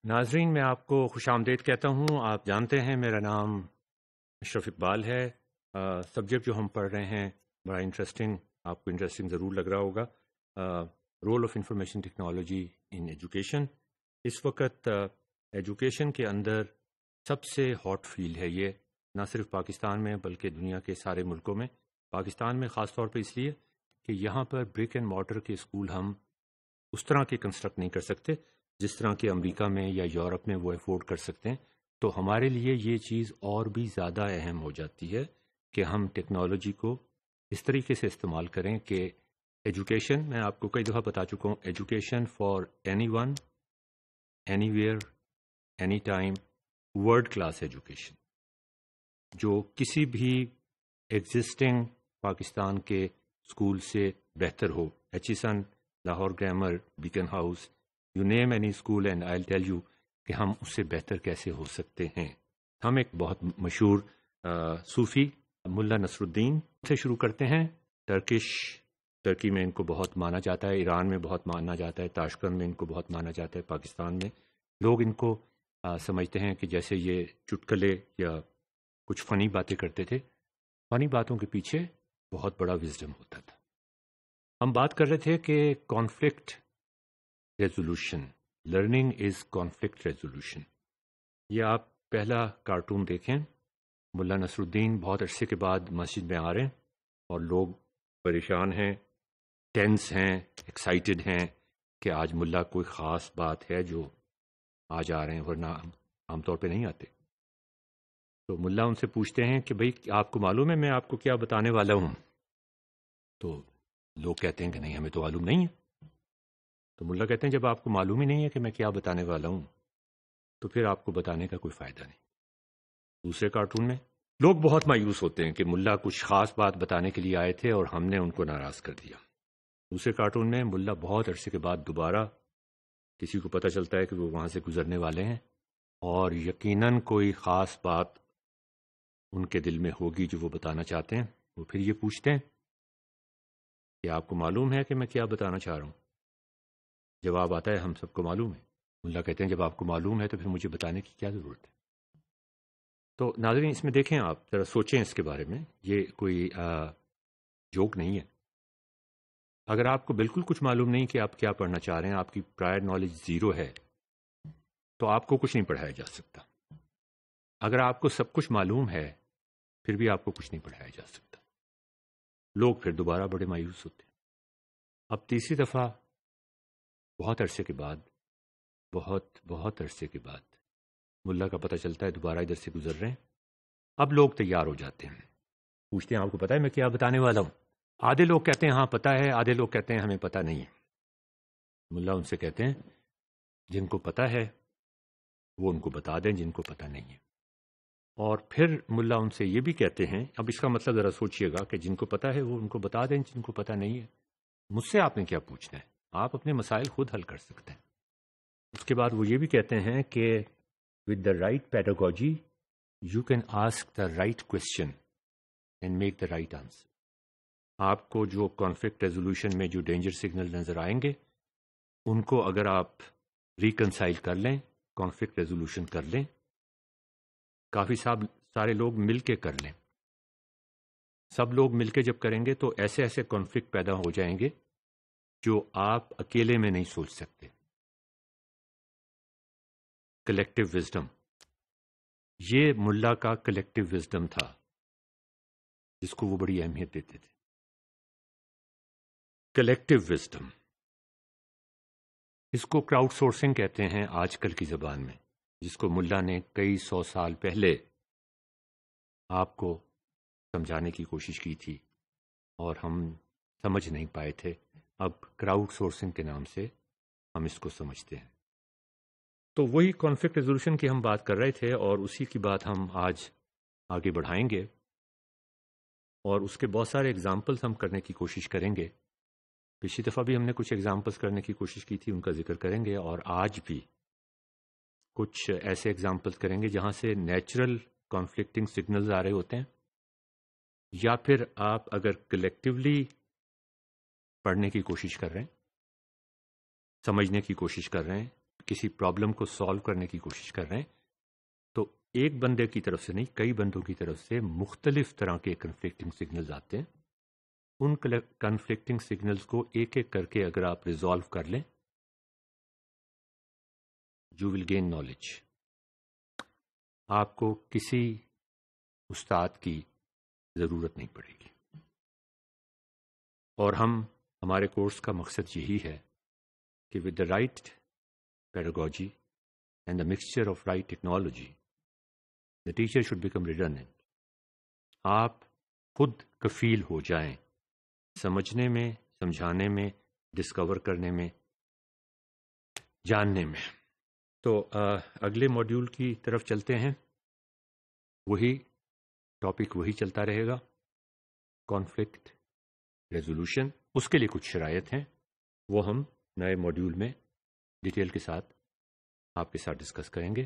ناظرین، میں آپ کو خوش آمدید کہتا ہوں۔ آپ جانتے ہیں میرا نام اشرف اقبال ہے۔ سبجیکٹ جو ہم پڑھ رہے ہیں بڑا انٹرسٹنگ، آپ کو انٹرسٹنگ ضرور لگ رہا ہوگا، role of information technology in education. اس وقت ایجوکیشن کے اندر سب سے ہاٹ فیلڈ ہے یہ، نہ صرف پاکستان میں بلکہ دنیا کے سارے ملکوں میں۔ پاکستان میں خاص طور پہ اس لیے کہ یہاں پر برک اینڈ مارٹر کے اسکول ہم اس طرح کے کنسٹرکٹ نہیں کر سکتے جس طرح کہ امریکہ میں یا یورپ میں وہ افورڈ کر سکتے ہیں۔ تو ہمارے لیے یہ چیز اور بھی زیادہ اہم ہو جاتی ہے کہ ہم ٹیکنالوجی کو اس طریقے سے استعمال کریں کہ ایجوکیشن، میں آپ کو کئی دفعہ بتا چکا ہوں، education for anyone, anywhere, any time, world class education, جو کسی بھی ایگزسٹنگ پاکستان کے اسکول سے بہتر ہو۔ Aitchison, Lahore grammar, Beacon House, you name any school and I tell you کہ ہم اس سے بہتر کیسے ہو سکتے ہیں۔ ہم ایک بہت مشہور صوفی ملا نصر الدین سے شروع کرتے ہیں۔ ترکی میں ان کو بہت مانا جاتا ہے، ایران میں بہت مانا جاتا ہے، تاشقند میں ان کو بہت مانا جاتا ہے، پاکستان میں لوگ ان کو سمجھتے ہیں کہ جیسے یہ چٹکلے یا کچھ فنی باتیں کرتے تھے۔ فنی باتوں کے پیچھے بہت بڑا وزڈم ہوتا تھا۔ ہم بات کر رہے تھے کہ conflict resolution, learning is conflict resolution. یہ آپ پہلا کارٹون دیکھیں، ملا نصر الدین بہت عرصے کے بعد مسجد میں آ رہے ہیں اور لوگ پریشان ہیں، ٹینس ہیں، ایکسائٹڈ ہیں کہ آج ملا کوئی خاص بات ہے جو آج آ رہے ہیں، ورنہ عام طور پہ نہیں آتے۔ تو ملا ان سے پوچھتے ہیں کہ بھئی آپ کو معلوم ہے میں آپ کو کیا بتانے والا ہوں؟ تو لوگ کہتے ہیں کہ نہیں، ہمیں تو معلوم نہیں ہے۔ تو ملا کہتے ہیں جب آپ کو معلوم ہی نہیں ہے کہ میں کیا بتانے والا ہوں تو پھر آپ کو بتانے کا کوئی فائدہ نہیں۔ دوسرے کارٹون میں لوگ بہت مایوس ہوتے ہیں کہ ملا کچھ خاص بات بتانے کے لیے آئے تھے اور ہم نے ان کو ناراض کر دیا۔ دوسرے کارٹون میں ملا بہت عرصے کے بعد دوبارہ کسی کو پتہ چلتا ہے کہ وہ وہاں سے گزرنے والے ہیں اور یقیناً کوئی خاص بات ان کے دل میں ہوگی جو وہ بتانا چاہتے ہیں۔ وہ پھر یہ پوچھتے ہیں کہ آپ کو معلوم ہے کہ میں کیا بتانا چاہ رہا ہوں؟ جواب آتا ہے ہم سب کو معلوم ہے۔ ملا کہتے ہیں جب آپ کو معلوم ہے تو پھر مجھے بتانے کی کیا ضرورت ہے؟ تو ناظرین اس میں دیکھیں، آپ ذرا سوچیں اس کے بارے میں، یہ کوئی جوک نہیں ہے۔ اگر آپ کو بالکل کچھ معلوم نہیں کہ آپ کیا پڑھنا چاہ رہے ہیں، آپ کی پرائر نالج زیرو ہے، تو آپ کو کچھ نہیں پڑھایا جا سکتا۔ اگر آپ کو سب کچھ معلوم ہے پھر بھی آپ کو کچھ نہیں پڑھایا جا سکتا۔ لوگ پھر دوبارہ بڑے مایوس ہوتے ہیں۔ اب تیسری دفعہ بہت عرصے کے بعد، بہت عرصے کے بعد ملا کا پتہ چلتا ہے دوبارہ ادھر سے گزر رہے ہیں۔ اب لوگ تیار ہو جاتے ہیں، پوچھتے ہیں آپ کو پتہ ہے میں کیا بتانے والا ہوں؟ آدھے لوگ کہتے ہیں ہاں پتہ ہے، آدھے لوگ کہتے ہیں ہمیں پتہ نہیں ہے۔ ملا ان سے کہتے ہیں جن کو پتہ ہے وہ ان کو بتا دیں جن کو پتہ نہیں ہے۔ اور پھر ملا ان سے یہ بھی کہتے ہیں، اب اس کا مطلب ذرا سوچئے گا کہ جن کو پتہ ہے وہ ان کو بتا دیں جن کو پتہ نہیں ہے۔ مجھ سے آپ نے کیا پوچھنا ہے؟ آپ اپنے مسائل خود حل کر سکتے ہیں۔ اس کے بعد وہ یہ بھی کہتے ہیں کہ with the right pedagogy you can ask the right question and make the right answer۔ آپ کو جو کانفلکٹ ریزولوشن میں جو ڈینجر سگنل نظر آئیں گے ان کو اگر آپ ریکنسائل کر لیں، کانفلکٹ ریزولوشن کر لیں، کافی سارے لوگ مل کے کر لیں، سب لوگ مل کے جب کریں گے تو ایسے ایسے کانفلکٹ پیدا ہو جائیں گے جو آپ اکیلے میں نہیں سوچ سکتے۔ کلیکٹو وزڈم، یہ ملا کا کلیکٹو وزڈم تھا جس کو وہ بڑی اہمیت دیتے تھے۔ کلیکٹو وزڈم، اس کو کراؤڈ سورسنگ کہتے ہیں آج کل کی زبان میں، جس کو ملا نے کئی 100 سال پہلے آپ کو سمجھانے کی کوشش کی تھی اور ہم سمجھ نہیں پائے تھے۔ اب کراؤڈ سورسنگ کے نام سے ہم اس کو سمجھتے ہیں۔ تو وہی کانفلکٹ ریزولوشن کی ہم بات کر رہے تھے اور اسی کی بات ہم آج آگے بڑھائیں گے اور اس کے بہت سارے اگزامپلس ہم کرنے کی کوشش کریں گے۔ پچھلی دفعہ بھی ہم نے کچھ اگزامپلس کرنے کی کوشش کی تھی، ان کا ذکر کریں گے، اور آج بھی کچھ ایسے اگزامپلس کریں گے جہاں سے نیچرل کانفلکٹنگ سگنلز آ رہے ہوتے ہیں، یا پھر آپ اگر کلیکٹیولی پڑھنے کی کوشش کر رہے ہیں، سمجھنے کی کوشش کر رہے ہیں، کسی پرابلم کو سالو کرنے کی کوشش کر رہے ہیں تو ایک بندے کی طرف سے نہیں، کئی بندوں کی طرف سے مختلف طرح کے کنفلکٹنگ سگنلز آتے ہیں. ان کنفلکٹنگ سگنلز کو ایک ایک کر کے اگر آپ ریزالو کر لیں، یو ول گین نالج. آپ کو کسی استاد کی ضرورت نہیں پڑے گی. اور ہمارے کورس کا مقصد یہی ہے کہ with the right pedagogy and the mixture of right technology the teacher should become redundant. آپ خود کفیل ہو جائیں سمجھنے میں، سمجھانے میں، ڈسکور کرنے میں، جاننے میں. تو اگلے ماڈیول کی طرف چلتے ہیں. وہی ٹاپک وہی چلتا رہے گا، کانفلکٹ ریزولوشن. اس کے لیے کچھ شرائط ہیں، وہ ہم نئے ماڈیول میں ڈیٹیل کے ساتھ آپ کے ساتھ ڈسکس کریں گے.